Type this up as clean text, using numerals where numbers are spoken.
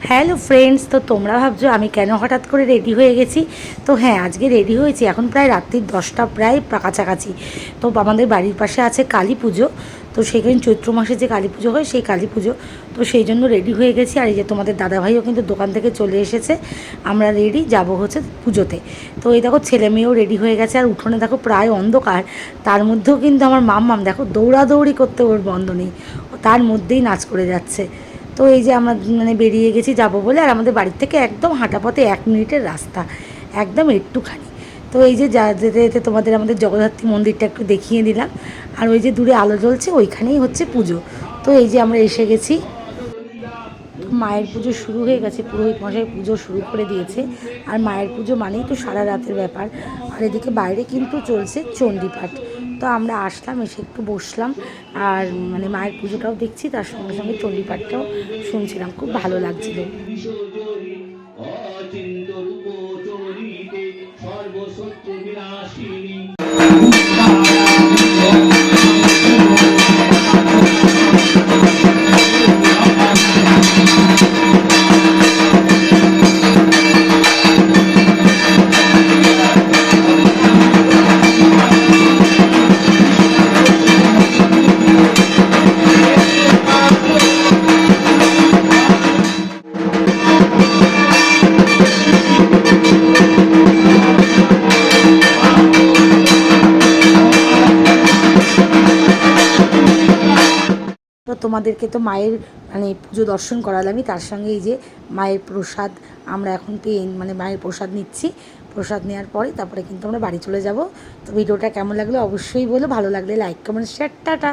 Hello friends, তো তোমরা ভাবছো আমি কেন হঠাৎ করে রেডি হয়ে গেছি। তো হ্যাঁ, আজকে রেডি হয়েছি, এখন প্রায় রাত্রির 10টা প্রায় কাছাকাছি। তো আমাদের বাড়ির পাশে আছে কালী পুজো, তো সেখানে চৈত্র মাসে যে কালী পুজো হয় সেই কালী পুজো, তো সেই জন্য রেডি হয়ে গেছি। আর এই যে তোমাদের দাদাভাইও কিন্তু দোকান থেকে চলে এসেছে, আমরা রেডি যাব হচ্ছে পুজোতে। তো এই দেখো ছেলে মেয়েও রেডি হয়ে গেছে, আর উঠোনে দেখো প্রায় অন্ধকার, তার মধ্যেও কিন্তু আমার মাম্মাম দেখো দৌড়াদৌড়ি করতে ওর বন্ধ নেই, তার মধ্যেই নাচ করে যাচ্ছে। তো এই যে আমরা বেরিয়ে গেছি যাবো বলে, আর আমাদের বাড়ির থেকে একদম হাঁটা পথে 1 মিনিটের রাস্তা, একদম একটুখানি। তো এই যে যেতে যেতে তোমাদের আমাদের জগদ্ধাত্রী মন্দিরটা একটু দেখিয়ে দিলাম, আর ওই যে দূরে আলো জ্বলছে ওইখানেই হচ্ছে পুজো। তো এই যে আমরা এসে গেছি, মায়ের পুজো শুরু হয়ে গেছে, পুরোহিত মশাই পুজো শুরু করে দিয়েছে। আর মায়ের পুজো মানেই তো সারা রাতের ব্যাপার। আর এদিকে বাইরে কিন্তু চলছে চণ্ডীপাঠ। তো আমরা আসলাম, এসে একটু বসলাম, আর মায়ের পুজোটাও দেখছি, তার সঙ্গে সঙ্গে চণ্ডীপাঠটাও শুনছিলাম, খুব ভালো লাগছিল। তো তোমাদেরকে তো মায়ের পুজো দর্শন করালামই, তার সঙ্গে এই যে মায়ের প্রসাদ আমরা এখন পেয়ে মায়ের প্রসাদ নিচ্ছি। প্রসাদ নেওয়ার পরে তারপরে কিন্তু আমরা বাড়ি চলে যাব। তো ভিডিওটা কেমন লাগলো অবশ্যই বলো, ভালো লাগলে লাইক কমেন্ট শেয়ার, টাটা।